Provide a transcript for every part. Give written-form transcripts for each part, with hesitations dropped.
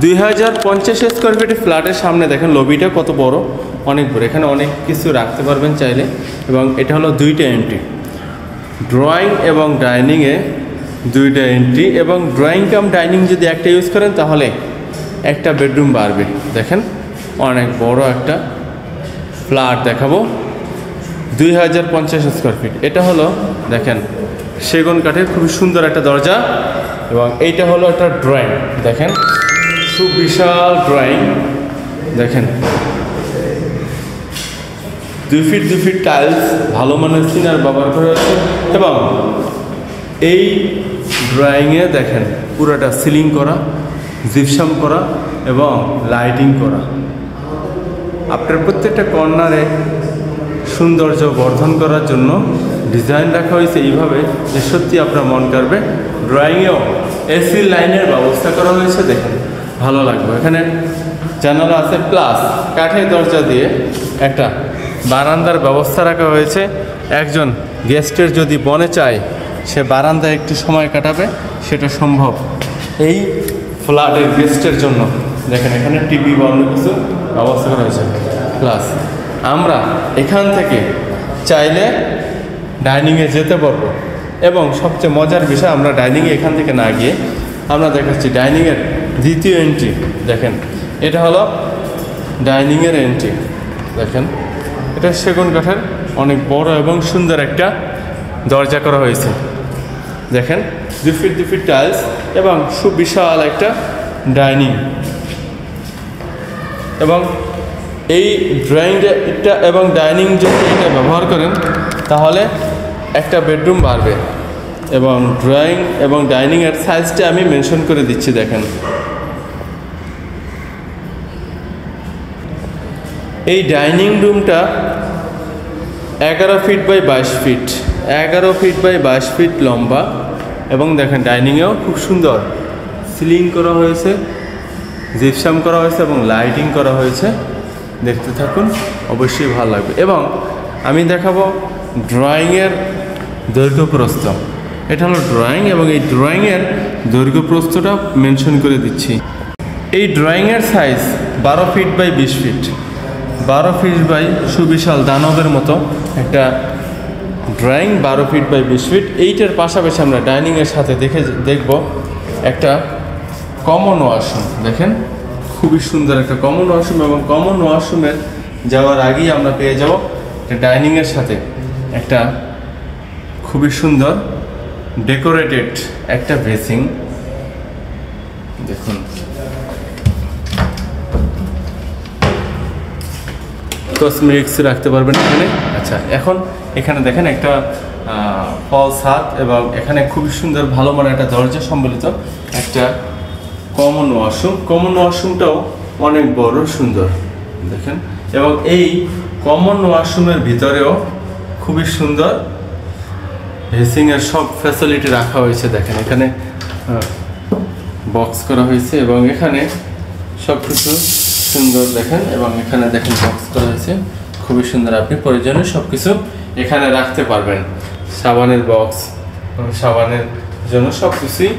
2050 square ফিটের ফ্ল্যাটের সামনে দেখেন লবিটা কত বড়, অনেক বড়। এখানে অনেক কিছু রাখতে পারবেন চাইলে। এবং এটা হলো দুইটা এন্ট্রি, ড্রয়িং এবং ডাইনিংয়ে দুইটা এন্ট্রি। এবং ড্রয়িং কাম ডাইনিং যদি একটা ইউজ করেন তাহলে একটা বেডরুম বাড়বে। দেখেন অনেক বড় একটা ফ্ল্যাট দেখাবো, 2050 স্কোয়ার ফিট। এটা হলো দেখেন সেগুন কাঠের খুবই সুন্দর একটা দরজা। এবং এইটা হলো একটা ড্রয়িং, দেখেন খুব বিশাল ড্রয়িং। দেখেন 2 ফিট 2 ফিট টাইলস, ভালো মানের সিনার ব্যবহার করা হয়েছে। এবং এই ড্রয়িংয়ে দেখেন পুরোটা সিলিং করা, জিপসাম করা এবং লাইটিং করা। আপনার প্রত্যেকটা কর্নারে সৌন্দর্য বর্ধন করার জন্য ডিজাইন রাখা হয়েছে এইভাবে যে সত্যি আপনার মন কাড়বে। ড্রয়িংয়েও এসি লাইনের ব্যবস্থা করা হয়েছে, দেখেন ভালো লাগবে। এখানে জানালা আছে, প্লাস কাঠের দরজা দিয়ে একটা বারান্দার ব্যবস্থা রাখা হয়েছে। একজন গেস্টের যদি মনে চায় সে বারান্দায় একটু সময় কাটাবে, সেটা সম্ভব এই ফ্ল্যাটের গেস্টের জন্য। দেখেন এখানে টিভি বা অন্য কিছু ব্যবস্থা করা হয়েছে। প্লাস আমরা এখান থেকে চাইলে ডাইনিংয়ে যেতে পারবো। এবং সবচেয়ে মজার বিষয়, আমরা ডাইনিংয়ে এখান থেকে না গিয়ে আমরা দেখাচ্ছি ডাইনিংয়ের দ্বিতীয় এন্ট্রি। দেখেন এটা হলো ডাইনিংয়ের এন্ট্রি। দেখেন এটা সেগুন কাঠের অনেক বড় এবং সুন্দর একটা দরজা করা হয়েছে। দেখেন 2 ফিট 2 ফিট টাইলস এবং সুবিশাল একটা ডাইনিং। এবং এই ড্রয়িংটা এবং ডাইনিং যদি এটা ব্যবহার করেন তাহলে একটা বেডরুম বাড়বে। এবং ড্রয়িং এবং ডাইনিংয়ের সাইজটা আমি মেনশন করে দিচ্ছি। দেখেন এই ডাইনিং রুমটা 11 feet by 22 feet, 11 feet by 22 feet লম্বা। এবং দেখেন ডাইনিংয়েও খুব সুন্দর সিলিং করা হয়েছে, জিপসাম করা হয়েছে এবং লাইটিং করা হয়েছে। দেখতে থাকুন, অবশ্যই ভালো লাগবে। এবং আমি দেখাবো ড্রয়িংয়ের দৈর্ঘ্য প্রস্থ। এটা হলো ড্রয়িং এবং এই ড্রয়িংয়ের দৈর্ঘ্য প্রস্থটা মেনশন করে দিচ্ছি। এই ড্রয়িংয়ের size 12 feet by 20 feet, 12 feet by সুবিশাল দানবের মতো একটা ড্রয়িং, 12 ফিট বাই 20 ফিট। এইটার পাশাপাশি আমরা ডাইনিংয়ের সাথে দেখব একটা কমন ওয়াশরুম। দেখেন খুবই সুন্দর একটা কমন ওয়াশরুম। এবং কমন ওয়াশরুমের যাওয়ার আগেই আমরা পেয়ে যাব ডাইনিংয়ের সাথে একটা খুবই সুন্দর ডেকোরেটেড একটা বেসিং। দেখুন কসমেটিক্স রাখতে পারবেন এখানে। আচ্ছা, এখন এখানে দেখেন একটা ফলস হাত এবং এখানে খুবই সুন্দর ভালো মানের একটা দরজা সম্বলিত একটা কমন ওয়াশরুম। কমন ওয়াশরুমটাও অনেক বড় সুন্দর দেখেন। এবং এই কমন ওয়াশরুমের ভিতরেও খুবই সুন্দর বেসিংয়ের সব ফ্যাসিলিটি রাখা হয়েছে। দেখেন এখানে বক্স করা হয়েছে এবং এখানে সব কিছু সুন্দর দেখেন। এবং এখানে দেখেন বক্স করা হয়েছে খুবই সুন্দর। আপনি প্রয়োজনীয় সব কিছু এখানে রাখতে পারবেন। সাবানের বক্স, সাবানের জন্য সব কিছুই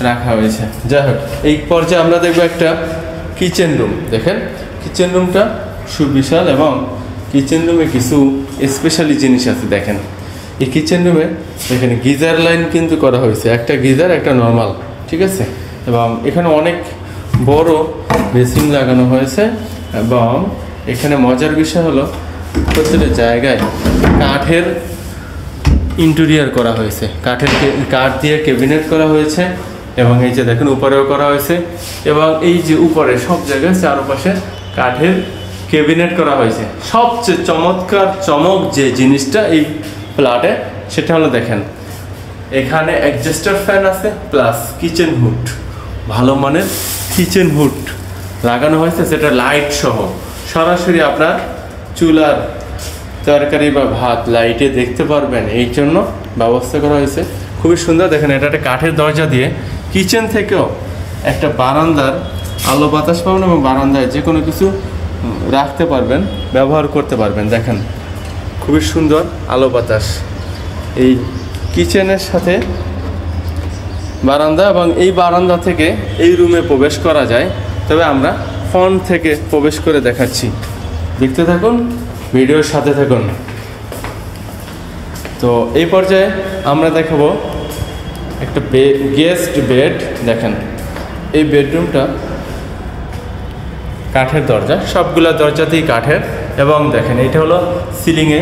রাখা হয়েছে। যাই হোক, এই পর্যায়ে আমরা দেখব একটা কিচেন রুম। দেখেন কিচেন রুমটা সুবিশাল এবং কিচেন রুমে কিছু স্পেশালি জিনিস আছে। দেখেন এই কিচেন রুমে এখানে গিজার লাইন কিন্তু করা হয়েছে, একটা গিজার একটা নর্মাল, ঠিক আছে। এবং এখানে অনেক বড় বেসিন লাগানো হয়েছে। এবং এখানে মজার বিষয় হলো প্রত্যেকটা জায়গায় কাঠের ইন্টেরিয়র করা হয়েছে, কাঠ দিয়ে ক্যাবিনেট করা হয়েছে। এবং এই যে দেখেন উপরেও করা হয়েছে। এবং এই যে উপরে সব জায়গায় চারপাশে কাঠের ক্যাবিনেট করা হয়েছে। সবচেয়ে চমক যে জিনিসটা এই ফ্ল্যাটে সেটা হলো দেখেন এখানে অ্যাডজাস্টার ফ্যান আছে, প্লাস কিচেন হুড, ভালো মানের কিচেন হুড লাগানো হয়েছে, যেটা লাইট সহ সরাসরি আপনার চুলার তরকারি বা ভাত লাইটে দেখতে পারবেন, এই জন্য ব্যবস্থা করা হয়েছে। খুবই সুন্দর দেখেন। এটা একটা কাঠের দরজা দিয়ে কিচেন থেকেও একটা বারান্দার আলো বাতাস পাবেন এবং বারান্দায় যে কোনো কিছু রাখতে পারবেন, ব্যবহার করতে পারবেন। দেখেন খুবই সুন্দর আলো বাতাস এই কিচেনের সাথে বারান্দা। এবং এই বারান্দা থেকে এই রুমে প্রবেশ করা যায়। তবে আমরা ফ্রন্ট থেকে প্রবেশ করে দেখাচ্ছি, দেখতে থাকুন, ভিডিওর সাথে থাকুন। তো এই পর্যায়ে আমরা দেখাবো একটা গেস্ট বেড। দেখেন এই বেডরুমটা কাঠের দরজা, সবগুলো দরজাতেই কাঠের, এবং দেখেন এটা হলো সিলিংয়ে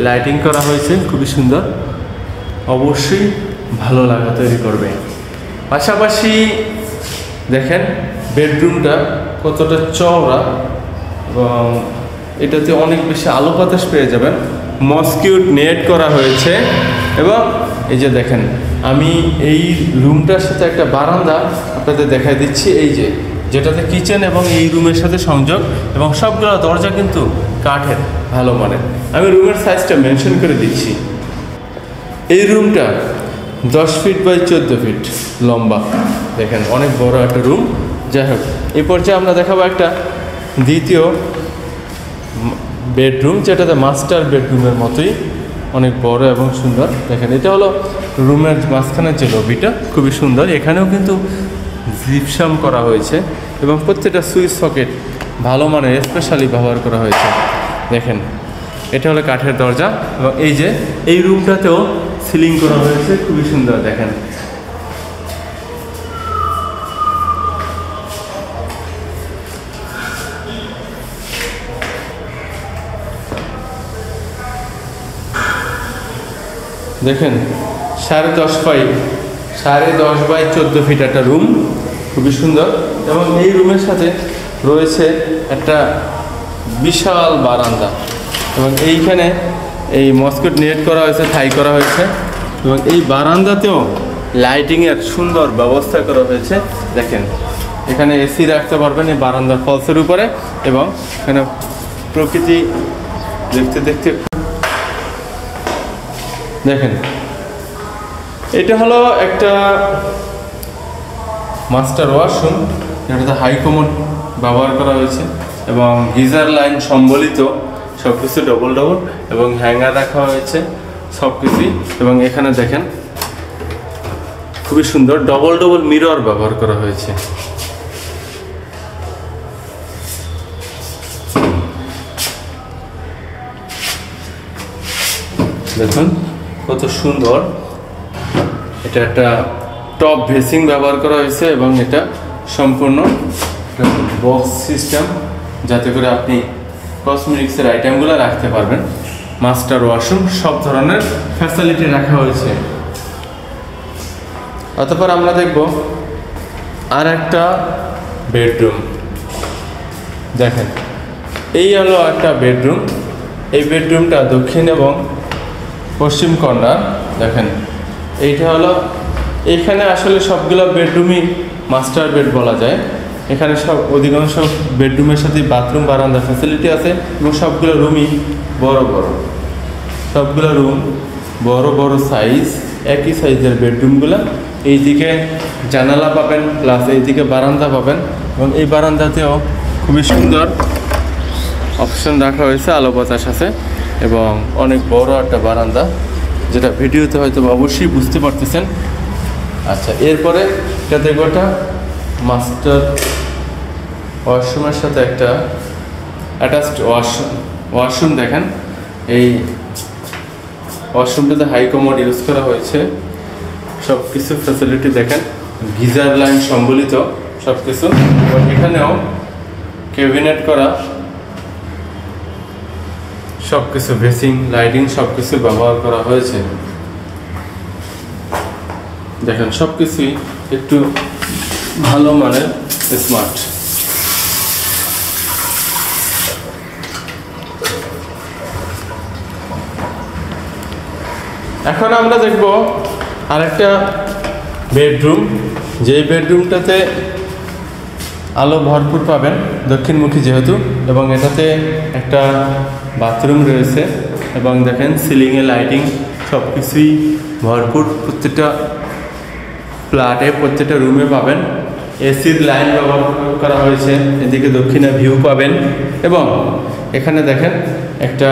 লাইটিং করা হয়েছে, খুবই সুন্দর, অবশ্যই ভালো লাগা তৈরি করবে। পাশাপাশি দেখেন বেডরুমটা কতটা চওড়া, এবং এটাতে অনেক বেশি আলো বাতাস পেয়ে যাবেন। মসকিউট নেট করা হয়েছে, এবং এই যে দেখেন আমি এই রুমটার সাথে একটা বারান্দা আপনাদের দেখাই দিচ্ছি, এই যে যেটাতে কিচেন এবং এই রুমের সাথে সংযোগ, এবং সবগুলো দরজা কিন্তু কাঠের, ভালো মানের। আমি রুমের সাইজটা মেনশন করে দিচ্ছি। এই রুমটা 10 ফিট বাই 14 ফিট লম্বা, দেখেন অনেক বড় একটা রুম। যাই হোক, এই পর্যায়ে আমরা দেখাবো একটা দ্বিতীয় বেডরুম, যেটাতে মাস্টার বেডরুমের মতোই অনেক বড় এবং সুন্দর। দেখেন এটা হলো রুমের মাঝখানের যে লবিটা, খুবই সুন্দর। এখানেও কিন্তু জিপসাম করা হয়েছে, এবং প্রত্যেকটা সুইচ সকেট ভালো মানের স্পেশালি ব্যবহার করা হয়েছে। দেখেন এটা হলো কাঠের দরজা, এবং এই যে এই রুমটাতেও সিলিং করা হয়েছে, খুবই সুন্দর। দেখেন দেখেন 10.5 বাই 14 ফিট একটা রুম, খুবই সুন্দর। এবং এই রুমের সাথে রয়েছে একটা বিশাল বারান্দা, এবং এইখানে এই মসকিউট নেট করা হয়েছে, থাই করা হয়েছে, এবং এই বারান্দাতেও লাইটিংয়ের সুন্দর ব্যবস্থা করা হয়েছে। দেখেন এখানে এসি রাখতে পারবেন এই বারান্দার ফলসের উপরে, এবং এখানে প্রকৃতি দেখতে দেখতে দেখেন এটা হলো একটা মাস্টার ওয়াশরুম, যেটাতে হাই কমোড ব্যবহার করা হয়েছে, এবং গিজার লাইন সম্বলিত সব কিছু ডবল ডবল, এবং হ্যাঙ্গার রাখা হয়েছে সব কিছুই। এবং এখানে দেখেন খুবই সুন্দর ডবল ডবল মিরর ব্যবহার করা হয়েছে। দেখুন কত সুন্দর, এটা একটা টপ ভেসিং ব্যবহার করা হয়েছে, এবং এটা সম্পূর্ণ বক্স সিস্টেম, যাতে করে আপনি কসমেটিক্সের আইটেমগুলো রাখতে পারবেন। মাস্টার ওয়াশরুম, সব ধরনের ফ্যাসিলিটি রাখা হয়েছে। অতঃপর আমরা দেখব আর একটা বেডরুম। দেখেন এই হলো একটা বেডরুম, এই বেডরুমটা দক্ষিণ এবং পশ্চিম কর্নার। দেখেন এইটা হলো, এইখানে আসলে সবগুলো বেডরুমই মাস্টার বেড বলা যায়। এখানে সব অধিকাংশ বেডরুমের সাথে বাথরুম বারান্দা ফ্যাসিলিটি আছে, এবং সবগুলো রুমই বড় বড়, সবগুলো রুম বড় বড় সাইজ, একই সাইজের বেডরুমগুলো। এইদিকে জানালা পাবেন, প্লাস এইদিকে বারান্দা পাবেন, এবং এই বারান্দাতেও খুবই সুন্দর অপশন রাখা হয়েছে, আলো বাতাস আছে, এবং অনেক বড় একটা বারান্দা, যেটা ভিডিওতে হয়তো অবশ্যই বুঝতে পারতেছেন। আচ্ছা, এরপরে এটা দেখবো একটা মাস্টার ওয়াশরুমের সাথে একটা অ্যাটাচড ওয়াশরুম। দেখেন এই ওয়াশরুমটাতে হাই কমোড ইউজ করা হয়েছে, সব কিছু ফ্যাসিলিটি দেখেন, গিজার লাইন সম্বলিত সব কিছু, এবং এখানেও ক্যাবিনেট করা সব কিছু, বেসিং লাইটিং সব কিছু ব্যবহার করা হয়েছে। দেখেন সব কিছুই একটু ভালো মানের স্মার্ট। এখন আমরা দেখব আরেকটা বেডরুম, যেই বেডরুমটাতে আলো ভরপুর পাবেন, দক্ষিণমুখী যেহেতু, এবং এটাতে একটা বাথরুম রয়েছে, এবং দেখেন সিলিংয়ে লাইটিং সব কিছুই ভরপুর, প্রত্যেকটা ফ্ল্যাটে প্রত্যেকটা রুমে পাবেন। এসির লাইন ব্যবহার করা হয়েছে, এদিকে দক্ষিণে ভিউ পাবেন, এবং এখানে দেখেন একটা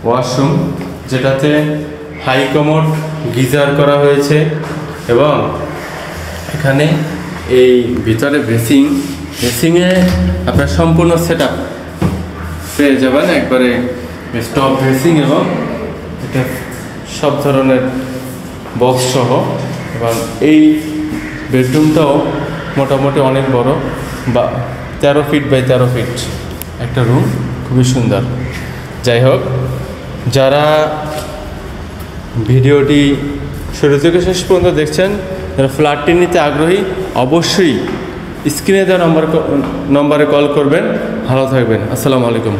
ওয়াশরুম, যেটাতে হাই কমোড গিজার করা হয়েছে, এবং এখানে এই ভিতরে বেসিংয়ে আপনার সম্পূর্ণ সেট আপ পেয়ে যাবেন, একবারে স্টপ বেসিং এবং এটা সব ধরনের বক্স সহ। এবং এই বেডরুমটাও মোটামুটি অনেক বড়, বা 13 ফিট বাই 13 ফিট একটা রুম, খুবই সুন্দর। যাই হোক, যারা ভিডিওটি শুরু থেকে শেষ পর্যন্ত দেখছেন, যারা ফ্ল্যাটটি নিতে আগ্রহী, অবশ্যই স্ক্রিনে দেওয়া নম্বরে কল করবেন। ভালো থাকবেন। আসসালামু আলাইকুম।